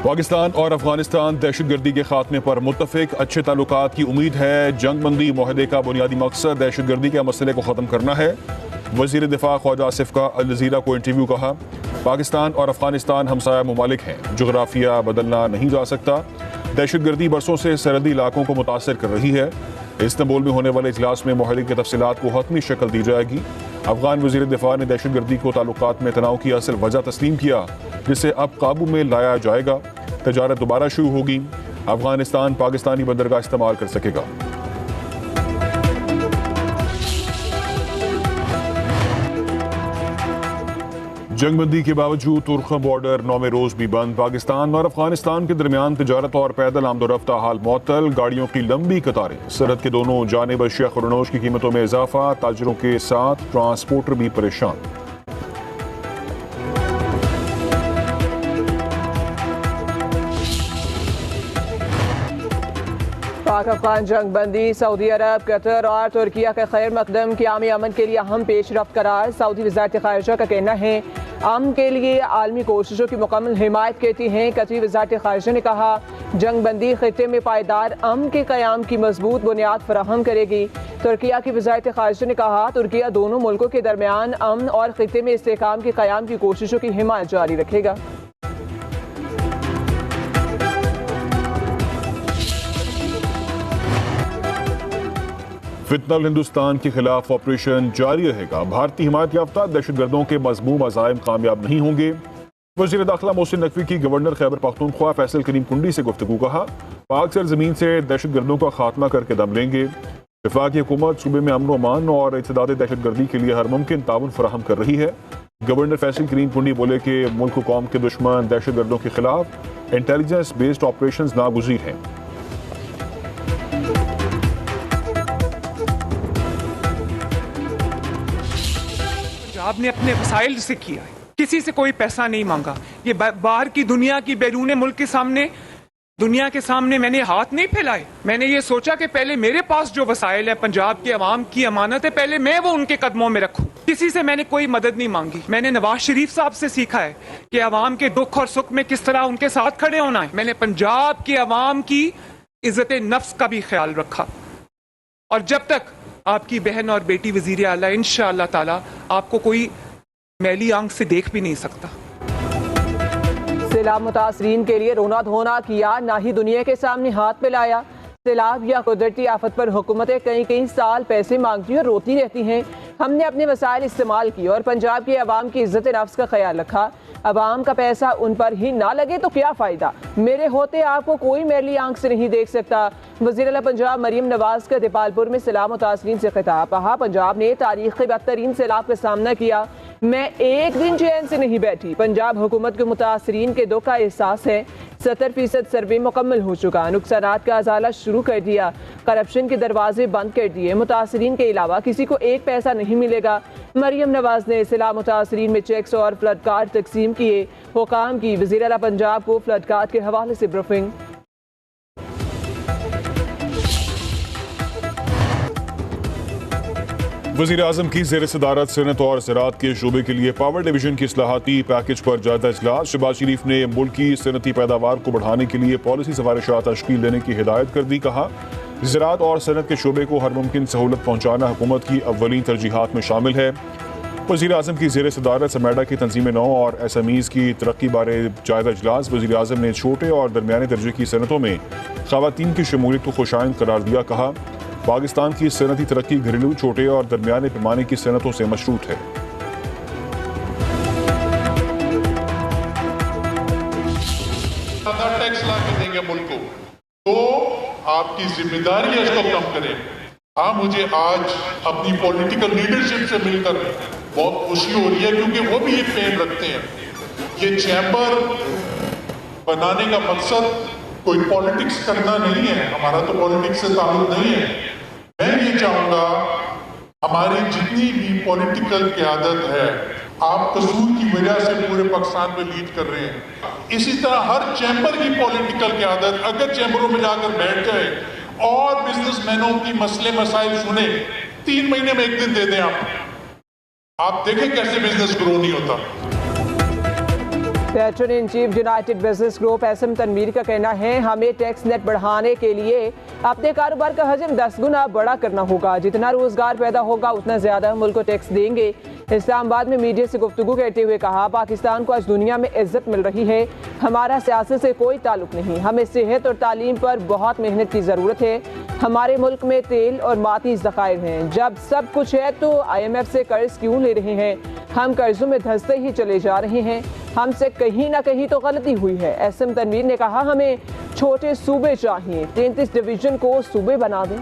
पाकिस्तान और अफगानिस्तान दहशतगर्दी के खात्मे पर मुत्तफिक, अच्छे ताल्लुकात की उम्मीद है। जंगबंदी मुआहदे का बुनियादी मकसद दहशतगर्दी के मसले को ख़त्म करना है। वज़ीर दिफा ख्वाजा आसिफ का अल जज़ीरा को इंटरव्यू। कहा, पाकिस्तान और अफगानिस्तान हमसाया ममालिक हैं, जोग्राफिया बदलना नहीं जा सकता। दहशतगर्दी बरसों से सरहदी इलाकों को मुतासर कर रही है। इस्तांबुल में होने वाले इजलास में मुआहदे की तफसीलात को हतमी शक्ल दी जाएगी। अफगान वज़ीर दिफा ने दहशतगर्दी को ताल्लुकात में तनाव की असल वजह तस्लीम किया, जिसे अब काबू में लाया जाएगा। तजारत दोबारा शुरू होगी। अफगानिस्तान पाकिस्तानी बंदरगाह इस्तेमाल कर सकेगा। जंगबंदी के बावजूद तुर्खम बॉर्डर 9वें रोज भी बंद। पाकिस्तान और अफगानिस्तान के दरमियान तजारत और पैदल आमदोरफ्ता हाल मुअत्तल। गाड़ियों की लंबी कतारें। सरहद के दोनों जानिब अशिया खुरनोश की कीमतों में इजाफा। ताजरों के साथ ट्रांसपोर्टर भी परेशान। पाक अफगान जंगबंदी सऊदी अरब, कतर और तुर्किया के खैर मकदम क़याम अमन के लिए अहम पेशरफ्त करार। सऊदी वज़ारत ख़ारिजा का कहना है अमन के लिए आलमी कोशिशों की मुकम्मल हिमायत करती हैं। कतरी वज़ारत ख़ारिजा ने कहा, जंगबंदी खित्ते में पायदार अमन के क़याम की मजबूत बुनियाद फराहम करेगी। तुर्किया की वज़ारत ख़ारिजा ने कहा, तुर्किया दोनों मुल्कों के दरमियान अमन और खित्ते में इस्तेहकाम के क़याम की कोशिशों की हिमायत जारी रखेगा। फितनल हिंदुस्तान के खिलाफ ऑपरेशन जारी रहेगा। भारतीय हिमायत याफ्ता दहशतगर्दों के मज़मूम अज़ाइम कामयाब नहीं होंगे। वज़ीर दाखिला मोहसिन नकवी की गवर्नर खैबर पख्तूनख्वा फैसल करीम कुंडी से गुफ्तगू। कहा, पाक सरजमीन से दहशतगर्दों का खात्मा करके दम लेंगे। वफाकी हुकूमत सूबे में अमन अमान और इत्तेदाद दहशतगर्दी के लिए हर मुमकिन ताउन फराहम कर रही है। गवर्नर फैसल करीम कुंडी बोले कि मुल्क कौम के दुश्मन दहशतगर्दों के खिलाफ इंटेलिजेंस बेस्ड ऑपरेशन नागुज़ीर हैं। आपने अपने वसाइल से किया है, किसी से कोई पैसा नहीं मांगा। ये बाहर की दुनिया की बैरून मुल्क के सामने, दुनिया के सामने मैंने हाथ नहीं फैलाए। मैंने ये सोचा कि पहले मेरे पास जो वसाइल है, पंजाब के अवाम की अमानत है, पहले मैं वो उनके कदमों में रखूं। किसी से मैंने कोई मदद नहीं मांगी। मैंने नवाज शरीफ साहब से सीखा है कि अवाम के दुख और सुख में किस तरह उनके साथ खड़े होना है। मैंने पंजाब के अवाम की इज्जत नफ्स का भी ख्याल रखा। और जब तक आपकी बहन और बेटी वजीर आला इंशाअल्लाह ताला आपको कोई मैली आंख से देख भी नहीं सकता। सैलाब मुतासरीन के लिए रोना धोना किया, ना ही दुनिया के सामने हाथ मिलाया। सैलाब या कुदरती आफत पर हुकूमतें कई कई साल पैसे मांगती और रोती रहती हैं। हमने अपने वसाइल इस्तेमाल किए और पंजाब के अवाम की इज्जत नफ्स का ख्याल रखा। अवाम का पैसा उन पर ही ना लगे तो क्या फ़ायदा। मेरे होते आपको कोई मैली आंख से नहीं देख सकता। वज़ीर आला पंजाब मरीम नवाज का देपालपुर में सैलाब मुतासरीन से खिताब। कहा, पंजाब ने तारीख़ के बदतरीन सैलाब का सामना किया। मैं एक दिन चैन से नहीं बैठी। पंजाब हुकूमत के मुतासरीन के दुख का एहसास है। 70% सर्वे मुकम्मल हो चुका। नुकसानात का अजाला शुरू कर दिया। करप्शन के दरवाजे बंद कर दिए। मुतासरीन के अलावा किसी को एक पैसा नहीं मिलेगा। मरीम नवाज ने सैलाब मुतासरीन में चेक्स और फ्लड कार्ड तकसीम किए। हुकाम की वज़ीर आला पंजाब को फ्लड कार्ड के हवाले से ब्रीफिंग। वज़ीर आज़म की ज़ेर सदारत सनत और ज़राअत के शोबे के लिए पावर डिवीजन की इस्लाहाती पैकेज पर जायजा इजलास। शहबाज शरीफ ने मुल्क की सनती पैदावार को बढ़ाने के लिए पॉलिसी सिफारिशात तश्कील देने की हिदायत कर दी। कहा, ज़राअत और सनत के शोबे को हर मुमकिन सहूलत पहुँचाना हुकूमत की अव्वलीन तरजीहात में शामिल है। वज़ीर आज़म की ज़ेर सदारत समेडा की तंजीम नौ और SMEs की तरक्की बारे जायजा इजलास। वज़ीर आज़म ने छोटे और दरमियाने दर्जे की सनतों में ख़वातीन की शमूलियत को खुशाइंद करार दिया। कहा, पाकिस्तान की सनती तरक्की घरेलू, छोटे और दरमियाने पैमाने की सनतों से मशरूत है। टैक्स ला के देंगे मुल्क को, तो आपकी जिम्मेदारी है इसको कम करें। हाँ, मुझे आज अपनी पॉलिटिकल लीडरशिप से मिलकर बहुत खुशी हो रही है, क्योंकि वो भी ये पेन रखते हैं। ये चैम्बर बनाने का मकसद कोई पॉलिटिक्स करना नहीं है। हमारा तो पॉलिटिक्स से ताल्लुक नहीं है। मैं ये चाहूंगा हमारी जितनी भी पॉलिटिकल क़यादत है, आप कसूर की वजह से पूरे पाकिस्तान में लीड कर रहे हैं। इसी तरह हर चैम्बर की पॉलिटिकल क़यादत अगर चैम्बरों में जाकर बैठ जाए और बिजनेसमैनों की मसले मसाइल सुने, 3 महीने में एक दिन दे दें आप देखें कैसे बिजनेस ग्रो नहीं होता। Editor in chief United Business Group SM Tanveer का कहना है, हमें टैक्स नेट बढ़ाने के लिए अपने कारोबार का हजम 10 गुना बड़ा करना होगा। जितना रोजगार पैदा होगा उतना ज्यादा मुल्क को टैक्स देंगे। इस्लामाबाद में मीडिया से गुफ्तगू करते हुए कहा, पाकिस्तान को आज दुनिया में इज्जत मिल रही है, हमारा सियासत से कोई ताल्लुक नहीं। हमें सेहत और तालीम पर बहुत मेहनत की ज़रूरत है। हमारे मुल्क में तेल और माती ज़खायर हैं। जब सब कुछ है तो IMF से कर्ज क्यों ले रहे हैं? हम कर्जों में धंसते ही चले जा रहे हैं। हमसे कहीं ना कहीं तो गलती हुई है। एसएम तनवीर ने कहा, हमें छोटे सूबे चाहिए, 33 डिवीजन को सूबे बना दें।